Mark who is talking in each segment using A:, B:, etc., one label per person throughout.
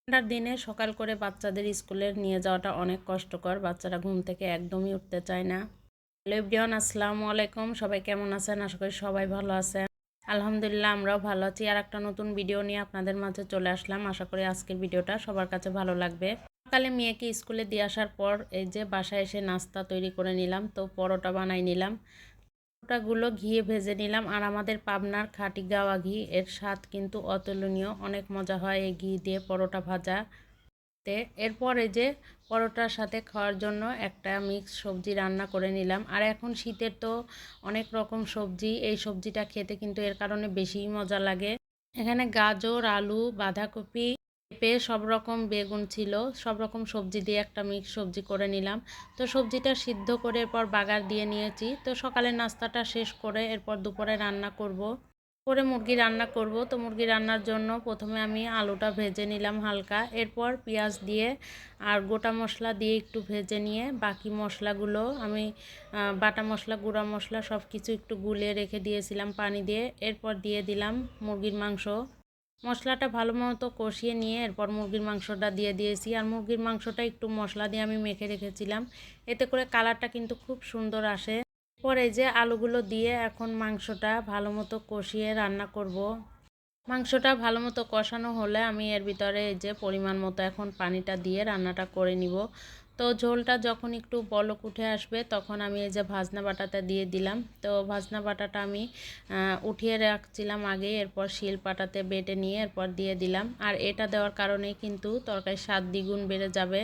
A: ঠান্ডার দিনে সকাল করে বাচ্চাদের স্কুলে নিয়ে যাওয়াটা অনেক কষ্টকর। বাচ্চারা ঘুম থেকে একদমই উঠতে চায় না। হ্যালো এভরিওয়ান, আসসালামু আলাইকুম। সবাই কেমন আছেন? আশা করি সবাই ভালো আছেন। আলহামদুলিল্লাহ, আমরাও ভালো আছি। আর একটা নতুন ভিডিও নিয়ে আপনাদের মাঝে চলে আসলাম। আশা করি আজকের ভিডিওটা সবার কাছে ভালো লাগবে। সকালে মেয়েকে স্কুলে দিয়ে আসার পর এই যে বাসায় এসে নাস্তা তৈরি করে নিলাম। তো পরোটা বানাই নিলাম। পরোটাগুলো ঘিয়ে ভেজে নিলাম। আর আমাদের পাবনার খাঁটি গাওয়া ঘি, এর স্বাদ কিন্তু অতুলনীয়। অনেক মজা হয় এই ঘি দিয়ে পরোটা ভাজা। এরপর এই যে পরোটার সাথে খাওয়ার জন্য একটা মিক্স সবজি রান্না করে নিলাম। আর এখন শীতের তো অনেক রকম সবজি, এই সবজিটা খেতে কিন্তু এর কারণে বেশিই মজা লাগে। এখানে গাজর, আলু, বাঁধাকপি, পেঁপে, সব রকম বেগুন ছিল। সব রকম সবজি দিয়ে একটা মিক্স সবজি করে নিলাম। তো সবজিটা সিদ্ধ করে এরপর বাগার দিয়ে নিয়েছি। তো সকালের নাস্তাটা শেষ করে এরপর দুপুরে রান্না করব। মুরগি রান্না করব। তো মুরগি রান্নার জন্য প্রথমে আমি আলুটা ভেজে নিলাম হালকা। এরপর পেঁয়াজ দিয়ে আর গোটা মশলা দিয়ে একটু ভেজে নিয়ে বাকি মশলাগুলো আমি বাটা মশলা, গুঁড়া মশলা সব কিছু একটু গুলিয়ে রেখে দিয়েছিলাম পানি দিয়ে। এরপর দিয়ে দিলাম মুরগির মাংস। মশলাটা ভালো মতো কষিয়ে নিয়ে এরপর মুরগির মাংসটা দিয়ে দিয়েছি। আর মুরগির মাংসটা একটু মশলা দিয়ে আমি মেখে রেখেছিলাম, এতে করে কালারটা কিন্তু খুব সুন্দর আসে। পরে যে আলুগুলো দিয়ে এখন মাংসটা ভালো মতো কষিয়ে রান্না করব। মাংসটা ভালো মতো কষানো হলে আমি এর ভিতরে এই যে পরিমাণ মতো এখন পানিটা দিয়ে রান্নাটা করে নিব। তো ঝোলটা যখন একটু বলক উঠে আসবে তখন আমি এই যে ভাজনা বাটাটা দিয়ে দিলাম। তো ভাজনা বাটাটা আমি উঠিয়ে রাখছিলাম আগে, এরপর শিল পাটাতে বেটে নিয়ে এরপর দিয়ে দিলাম। আর এটা দেওয়ার কারণেই কিন্তু তরকারির স্বাদ দ্বিগুণ বেড়ে যাবে।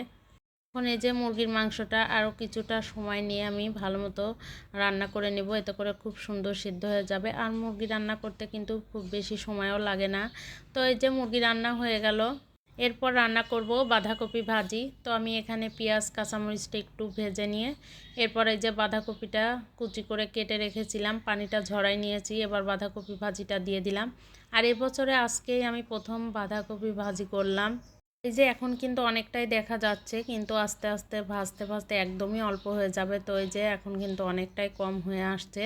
A: এখন এই যে মুরগির মাংসটা আরও কিছুটা সময় নিয়ে আমি ভালো মতো রান্না করে নেব, এতে করে খুব সুন্দর সিদ্ধ হয়ে যাবে। আর মুরগি রান্না করতে কিন্তু খুব বেশি সময়ও লাগে না। তো এই যে মুরগি রান্না হয়ে গেল। এরপর রান্না করব বাঁধাকপি ভাজি। তো আমি এখানে পেঁয়াজ, কাঁচামরিচটা একটু ভেজে নিয়ে এরপর এই যে বাঁধাকপিটা কুচি করে কেটে রেখেছিলাম, পানিটা ঝরাই নিয়েছি। এবার বাঁধাকপি ভাজিটা দিয়ে দিলাম। আর এবছরে আজকেই আমি প্রথম বাঁধাকপি ভাজি করলাম। এই যে এখন কিন্তু অনেকটাই দেখা যাচ্ছে, কিন্তু আস্তে আস্তে ভাজতে ভাজতে একদমই অল্প হয়ে যাবে। তো এই যে এখন কিন্তু অনেকটাই কম হয়ে আসছে।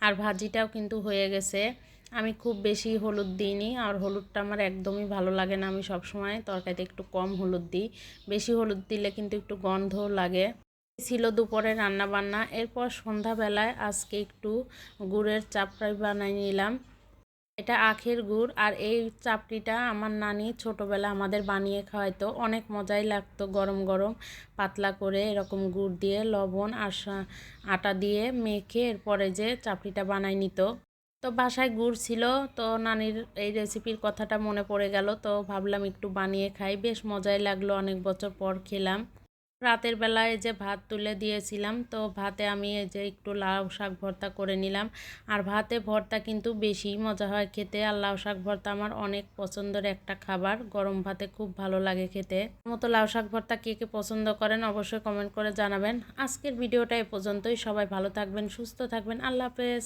A: আর ভাজিটাও কিন্তু হয়ে গেছে। আমি খুব বেশি হলুদ দিইনি, আর হলুদটা আমার একদমই ভালো লাগে না। আমি সবসময় তরকারিতে একটু কম হলুদ দিই। বেশি হলুদ দিলে কিন্তু একটু গন্ধ লাগে। ছিল দুপুরে রান্না বান্না। এরপর সন্ধ্যাবেলায় আজকে একটু গুড়ের চাপড়ি বানিয়ে নিলাম। এটা আখের গুড়। আর এই চাপড়িটা আমার নানি ছোটোবেলা আমাদের বানিয়ে খাওয়াইতো, অনেক মজাই লাগতো। গরম গরম পাতলা করে এরকম গুড় দিয়ে লবণ আর আটা দিয়ে মেখে এরপরে যে চাপড়িটা বানাই নিত। তো বাসায় গুড় ছিল, তো নানির এই রেসিপির কথাটা মনে পড়ে গেল। তো ভাবলাম একটু বানিয়ে খাই, বেশ মজাই লাগলো। অনেক বছর পর খেলাম। রাতের বেলায় যে ভাত তুলে দিয়েছিলাম, তো ভাতে আমি এই যে একটু লাউ শাক ভর্তা করে নিলাম। আর ভাতে ভর্তা কিন্তু বেশি মজা হয় খেতে। আর লাউ শাক ভর্তা আমার অনেক পছন্দের একটা খাবার, গরম ভাতে খুব ভালো লাগে খেতে। মতো লাউ শাক ভর্তা কে কে পছন্দ করেন অবশ্যই কমেন্ট করে জানাবেন। আজকের ভিডিওটা এ পর্যন্তই। সবাই ভালো থাকবেন, সুস্থ থাকবেন। আল্লাহ হাফেজ।